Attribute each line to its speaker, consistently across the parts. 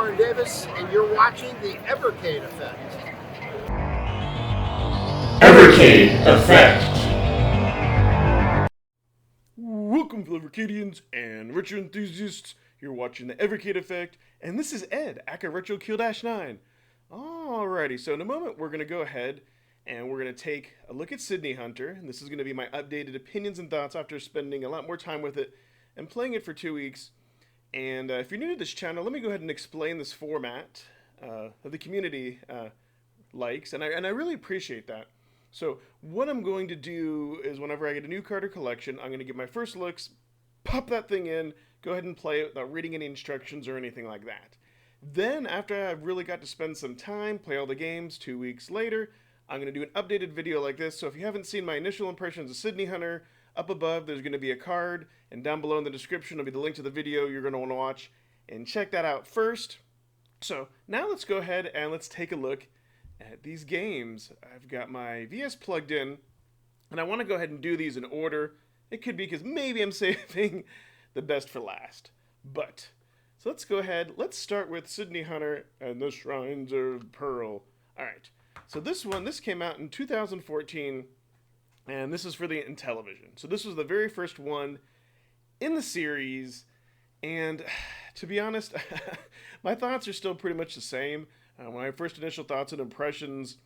Speaker 1: Warren Davis, and you're watching the Evercade Effect.
Speaker 2: Evercade Effect.
Speaker 3: Welcome, fellow Evercadians and retro enthusiasts. You're watching the Evercade Effect, and this is Ed, aka Retro Kill -9. Alrighty, so in a moment we're going to go ahead and we're going to take a look at Sydney Hunter, and this is going to be my updated opinions and thoughts after spending a lot more time with it and playing it for 2 weeks. And if you're new to this channel, let me go ahead and explain this format that the community likes, and I really appreciate that. So what I'm going to do is whenever I get a new card or collection, I'm going to get my first looks, pop that thing in, go ahead and play it without reading any instructions or anything like that. Then after I've really got to spend some time, play all the games, 2 weeks later, I'm going to do an updated video like this. So if you haven't seen my initial impressions of Sydney Hunter, up above there's going to be a card, and down below in the description will be the link to the video you're going to want to watch, and check that out first. So now let's go ahead and let's take a look at these games. I've got my VS plugged in, and I want to go ahead and do these in order. It could be because maybe I'm saving the best for last. But, so let's go ahead. Let's start with Sydney Hunter and the Shrines of Pearl. Alright, so this came out in 2014, and this is for the Intellivision. So this was the very first one in the series, and to be honest, my thoughts are still pretty much the same. My first initial thoughts and impressions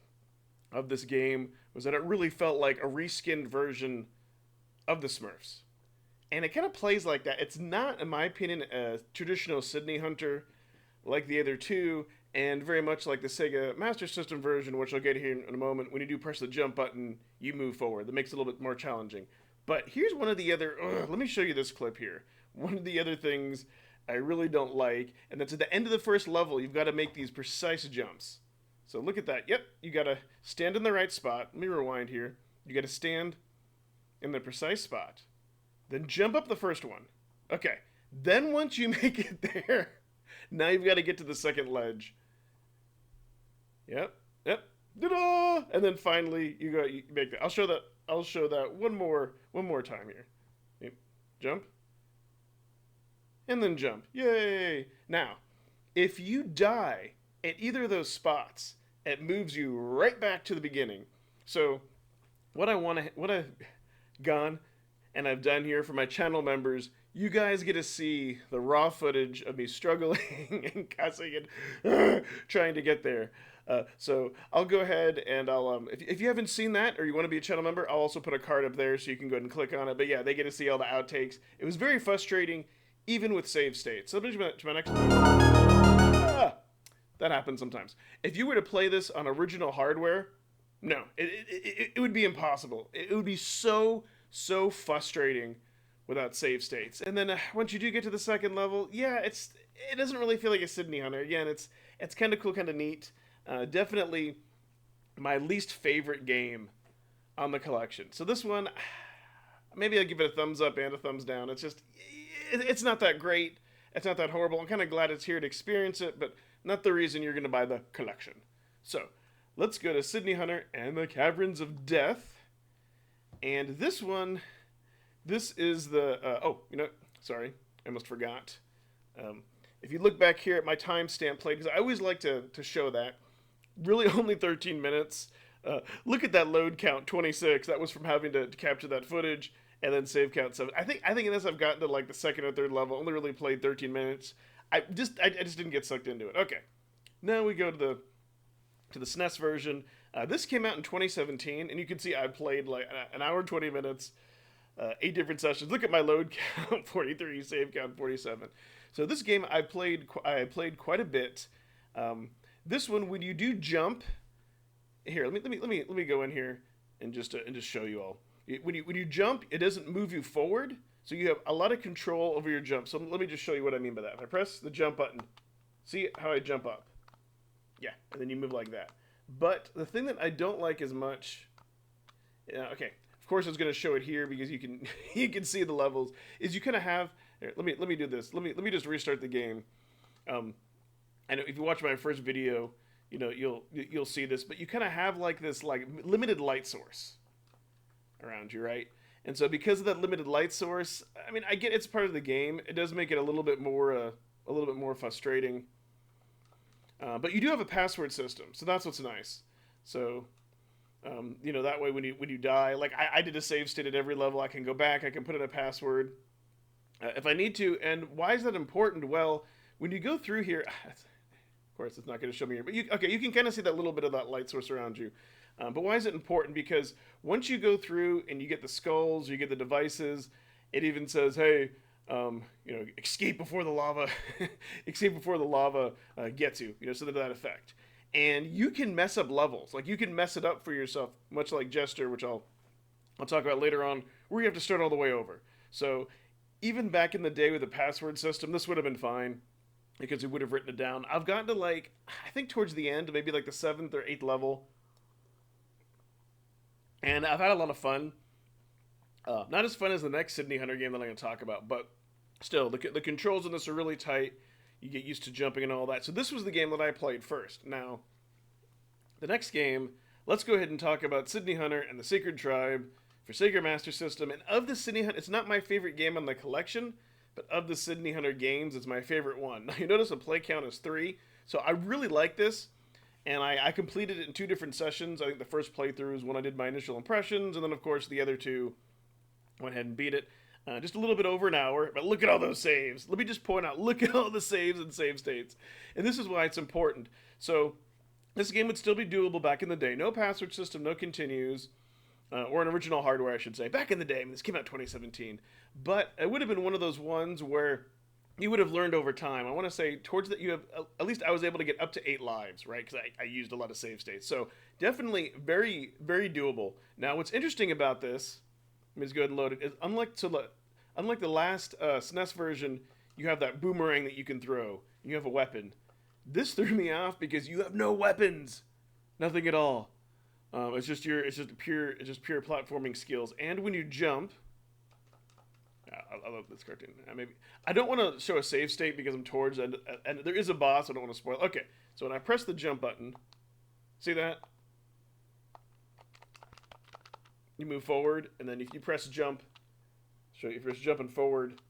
Speaker 3: of this game was that it really felt like a reskinned version of the Smurfs. And it kind of plays like that. It's not, in my opinion, a traditional Sydney Hunter like the other two, and very much like the Sega Master System version, which I'll get here in a moment. When you do press the jump button, you move forward. That makes it a little bit more challenging. But here's one of the other... let me show you this clip here. One of the other things I really don't like, and that's at the end of the first level, you've got to make these precise jumps. So look at that. Yep, you got to stand in the right spot. Let me rewind here. You got to stand in the precise spot. Then jump up the first one. Okay. Then once you make it there, now you've got to get to the second ledge. Yep. Ta-da! And then finally you make that. I'll show that one more time here. Yep. Jump. And then jump. Yay! Now, if you die at either of those spots, it moves you right back to the beginning. So, what I've gone and I've done here for my channel members, you guys get to see the raw footage of me struggling and cussing and trying to get there. So I'll go ahead and I'll if you haven't seen that or you want to be a channel member, I'll also put a card up there so you can go ahead and click on it. But yeah, they get to see all the outtakes. It was very frustrating, even with save states. So let me to my next one. That happens sometimes. If you were to play this on original hardware, no, it would be impossible. It would be so frustrating without save states. And then once you do get to the second level, yeah, it doesn't really feel like a Sydney Hunter. Again, it's kind of cool, kind of neat. Definitely my least favorite game on the collection. So this one, maybe I'll give it a thumbs up and a thumbs down. It's just, it's not that great. It's not that horrible. I'm kind of glad it's here to experience it, but not the reason you're going to buy the collection. So let's go to Sydney Hunter and the Caverns of Death. And this one, this is the, sorry, I almost forgot. If you look back here at my timestamp plate, because I always like to show that, really only 13 minutes. Look at that load count, 26. That was from having to capture that footage, and then save count 7. I think in this I've gotten to like the second or third level, only really played 13 minutes. I just didn't get sucked into it. Okay, now we go to the SNES version. This came out in 2017, and you can see I played like an hour and 20 minutes, 8 different sessions. Look at my load count, 43, save count 47. So this game I played quite a bit. This one, when you do jump, here let me go in here and just show you all. When you jump, it doesn't move you forward, so you have a lot of control over your jump. So let me just show you what I mean by that. If I press the jump button, see how I jump up? Yeah, and then you move like that. But the thing that I don't like as much, okay, of course I was going to show it here because you can see the levels. Is you kind of have, here, let me do this. Let me just restart the game. I know if you watch my first video, you know you'll see this, but you kind of have like this like limited light source around you, right? And so because of that limited light source, I mean, I get it's part of the game. It does make it a little bit more frustrating. But you do have a password system, so that's what's nice. So, that way when you die, like I did a save state at every level, I can go back, I can put in a password if I need to. And why is that important? Well, when you go through here, of course it's not going to show me here, but you can kind of see that little bit of that light source around you. But why is it important? Because once you go through and you get the skulls, you get the devices, it even says, hey, escape before the lava, escape before the lava gets you, so that effect. And you can mess up levels, like you can mess it up for yourself, much like Jester, which I'll talk about later on, where you have to start all the way over. So even back in the day with the password system, this would have been fine because we would have written it down. I've gotten to I think towards the end, maybe like the 7th or 8th level, and I've had a lot of fun. Not as fun as the next Sydney Hunter game that I'm going to talk about, but still, the controls in this are really tight. You get used to jumping and all that. So this was the game that I played first. Now, the next game, let's go ahead and talk about Sydney Hunter and the Sacred Tribe for Sega Master System. And of the Sydney Hunter, it's not my favorite game on the collection, but of the Sydney Hunter games, it's my favorite one. Now, you notice the play count is 3, so I really like this. And I completed it in 2 different sessions. I think the first playthrough is when I did my initial impressions, and then, of course, the other 2 went ahead and beat it. Just a little bit over an hour, but look at all those saves. Let me just point out, look at all the saves and save states. And this is why it's important. So, this game would still be doable back in the day. No password system, no continues, or an original hardware, I should say. Back in the day, I mean, this came out in 2017. But it would have been one of those ones where you would have learned over time. I want to say, towards that, you have, at least I was able to get up to 8 lives, right? Because I used a lot of save states. So, definitely very, very doable. Now, what's interesting about this, let me just go ahead and load it. Unlike the last SNES version, you have that boomerang that you can throw. You have a weapon. This threw me off because you have no weapons, nothing at all. It's just pure platforming skills. And when you jump, I love this cartoon. Maybe I don't want to show a save state because I'm towards and there is a boss. I don't want to spoil. Okay, so when I press the jump button, see that? You move forward, and then if you press jump, so if you're jumping forward,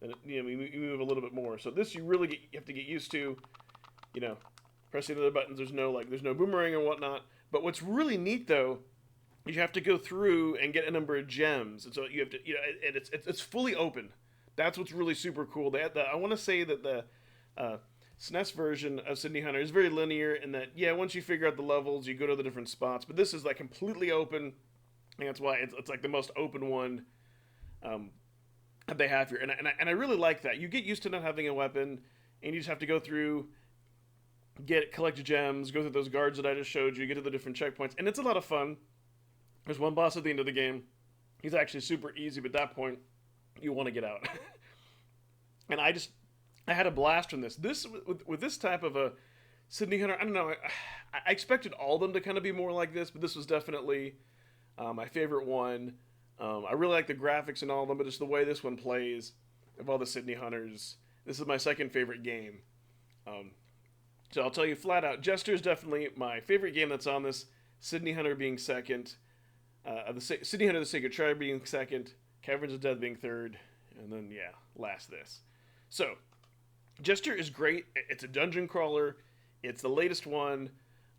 Speaker 3: then you move a little bit more. So this you have to get used to, pressing the other buttons. There's no boomerang and whatnot. But what's really neat though, you have to go through and get a number of gems, and so you have to, and it's fully open. That's what's really super cool. I want to say that the SNES version of Sydney Hunter is very linear in that, once you figure out the levels, you go to the different spots. But this is like completely open, and that's why it's like the most open one that they have here. And I really like that. You get used to not having a weapon, and you just have to go through, collect gems, go through those guards that I just showed you, get to the different checkpoints, and it's a lot of fun. There's one boss at the end of the game. He's actually super easy, but at that point, you want to get out. And I had a blast from this. With this type of a Sydney Hunter, I don't know. I expected all of them to kind of be more like this, but this was definitely my favorite one. I really like the graphics and all of them, but just the way this one plays, of all the Sydney Hunters, this is my second favorite game. So I'll tell you flat out, Jester is definitely my favorite game that's on this. Sydney Hunter being second. Sydney Hunter the Sacred Tribe being second. Caverns of Death being third. And then, last this. So, Jester is great. It's a dungeon crawler. It's the latest one.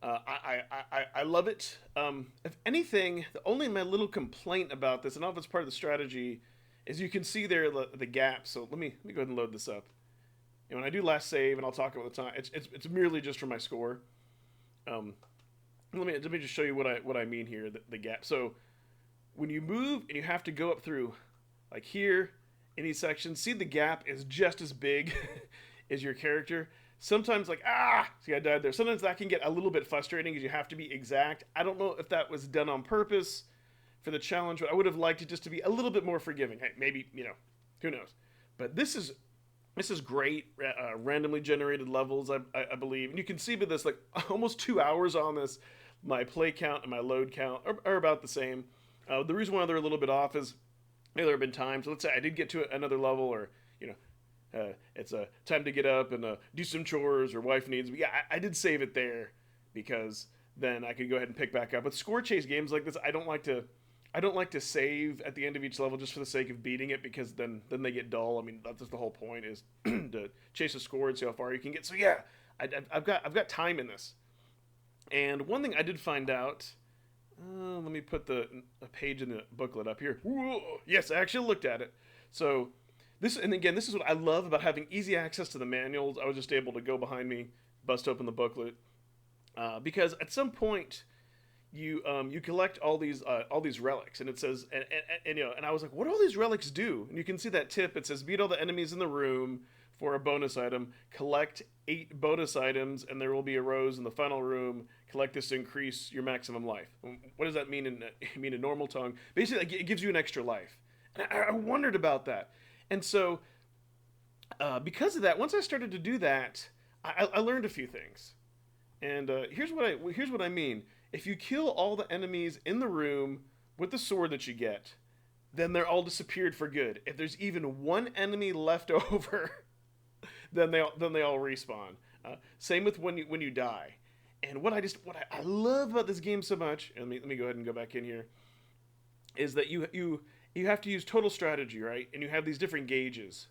Speaker 3: I love it. If anything, only my little complaint about this, and I don't know if it's part of the strategy, is you can see there the gap. So let me go ahead and load this up. And when I do last save, and I'll talk about the time, it's merely just for my score. Let me just show you what I mean here. The gap. So when you move and you have to go up through, like here in these sections, see the gap is just as big as your character. Sometimes see, I died there. Sometimes that can get a little bit frustrating because you have to be exact. I don't know if that was done on purpose for the challenge, but I would have liked it just to be a little bit more forgiving. Hey, maybe, who knows? But this is great, randomly generated levels, I believe. And you can see with this, almost 2 hours on this, my play count and my load count are about the same. The reason why they're a little bit off is there have been times, let's say I did get to another level, or, it's time to get up and do some chores or wife needs. But I did save it there because then I could go ahead and pick back up. But score chase games like this, I don't like to save at the end of each level just for the sake of beating it, because then they get dull. I mean, that's just the whole point, is to chase a score and see how far you can get. So I've got time in this. And one thing I did find out. Let me put a page in the booklet up here. Whoa, yes, I actually looked at it. So this, and again, this is what I love about having easy access to the manuals. I was just able to go behind me, bust open the booklet, because at some point you collect all these relics, and it says, and I was like, what do all these relics do? And you can see that tip. It says beat all the enemies in the room for a bonus item. Collect 8 bonus items, and there will be a rose in the final room. Collect this to increase your maximum life. What does that mean in normal tongue? Basically, it gives you an extra life. And I wondered about that, and so because of that, once I started to do that, I learned a few things. And here's what I mean. If you kill all the enemies in the room with the sword that you get, then they're all disappeared for good. If there's even one enemy left over, then they all respawn. Same with when you die. And what I love about this game so much, and let me go ahead and go back in here, is that you have to use total strategy, right? And you have these different gauges.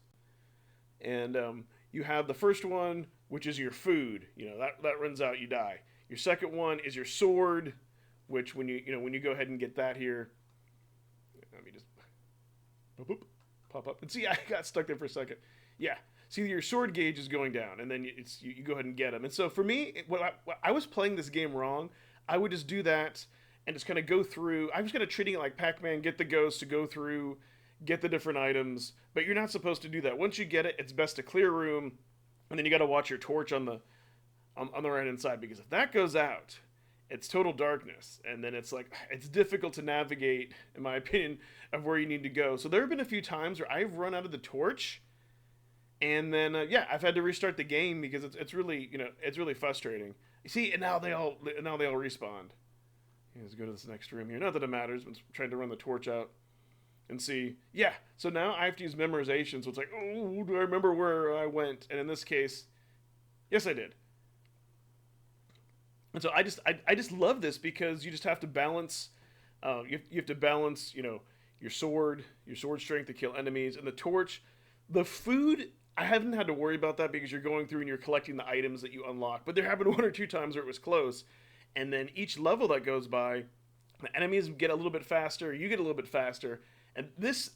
Speaker 3: And you have the first one, which is your food. That runs out, you die. Your second one is your sword, which when you go ahead and get that here, let me just pop up and see. I got stuck there for a second. Yeah, see, your sword gauge is going down, and then you go ahead and get them. And so for me, I was playing this game wrong. I would just do that and just kind of go through. I was kind of treating it like Pac-Man, get the ghost to go through, get the different items. But you're not supposed to do that. Once you get it, it's best to clear room, and then you got to watch your torch on the right hand side, because if that goes out, it's total darkness, and then it's difficult to navigate, in my opinion, of where you need to go. So there have been a few times where I've run out of the torch, and then I've had to restart the game because it's really frustrating. You see, and now they all respawn. Let's go to this next room here. Not that it matters, but I'm trying to run the torch out and see. Yeah, so now I have to use memorization. So it's like, oh, do I remember where I went? And in this case, yes, I did. And so I just love this because you just have to balance. You have to balance, your sword strength to kill enemies, and the torch. The food, I haven't had to worry about that because you're going through and you're collecting the items that you unlock. But there have been 1 or 2 times where it was close, and then each level that goes by, the enemies get a little bit faster. You get a little bit faster, and this,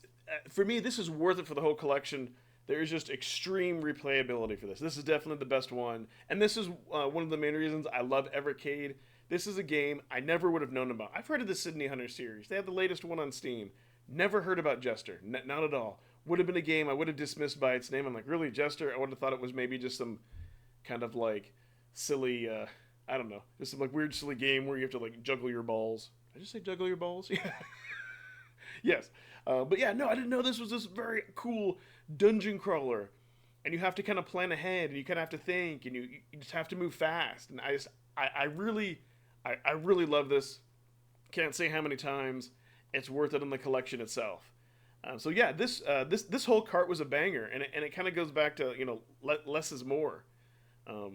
Speaker 3: for me, this is worth it for the whole collection. There is just extreme replayability for this. This is definitely the best one. And this is one of the main reasons I love Evercade. This is a game I never would have known about. I've heard of the Sydney Hunter series. They have the latest one on Steam. Never heard about Jester. Not at all. Would have been a game I would have dismissed by its name. I'm like, really, Jester? I would have thought it was maybe just some kind of silly, I don't know, just some weird silly game where you have to juggle your balls. Did I just say juggle your balls? Yeah. Yes. But yeah, no, I didn't know this was this very cool dungeon crawler, and you have to kind of plan ahead, and you kind of have to think, and you just have to move fast. And I really love this. Can't say how many times. It's worth it on the collection itself. So yeah, this whole cart was a banger, and it kind of goes back to less is more. So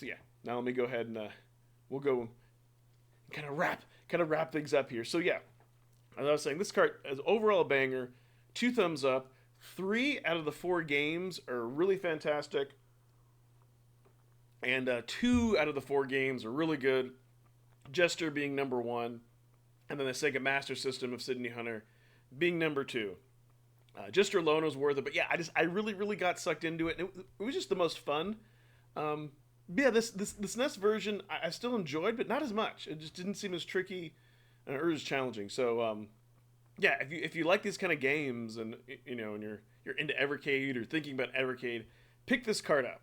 Speaker 3: yeah, now let me go ahead and we'll go kind of wrap things up here. So yeah, as I was saying, this cart is overall a banger. 2 thumbs up. 3 out of the 4 games are really fantastic, and 2 out of the 4 games are really good. Jester being number 1, and then the Sega Master System of Sydney Hunter being number 2. Jester alone was worth it, but yeah, I really got sucked into it, and it was just the most fun. Yeah, this NES version I still enjoyed, but not as much. It just didn't seem as tricky or as challenging. So yeah, if you like these kind of games, and and you're into Evercade or thinking about Evercade, pick this card up.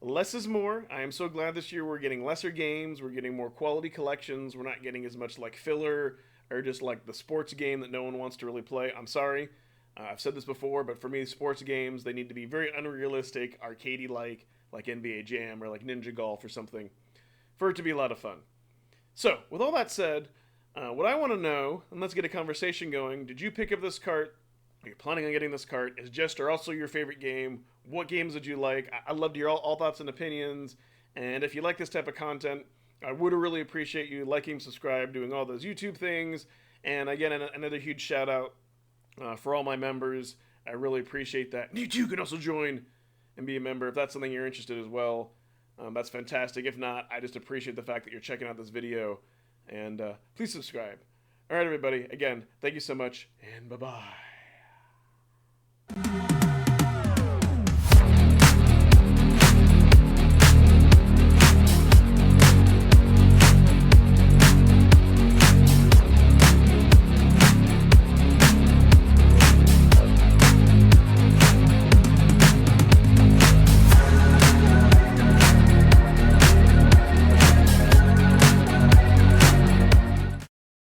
Speaker 3: Less is more. I am so glad this year we're getting lesser games. We're getting more quality collections. We're not getting as much filler or just the sports game that no one wants to really play. I'm sorry. I've said this before, but for me, sports games, they need to be very unrealistic, arcadey like NBA Jam or Ninja Golf or something, for it to be a lot of fun. So, with all that said, what I want to know, and let's get a conversation going, did you pick up this cart? Are you planning on getting this cart? Is Jester also your favorite game? What games did you like? I'd love to hear all thoughts and opinions. And if you like this type of content, I would really appreciate you liking, subscribe, doing all those YouTube things. And again, another huge shout out for all my members. I really appreciate that. You too can also join and be a member if that's something you're interested as well. That's fantastic. If not, I just appreciate the fact that you're checking out this video, and please subscribe. All right, everybody. Again, thank you so much, and bye-bye.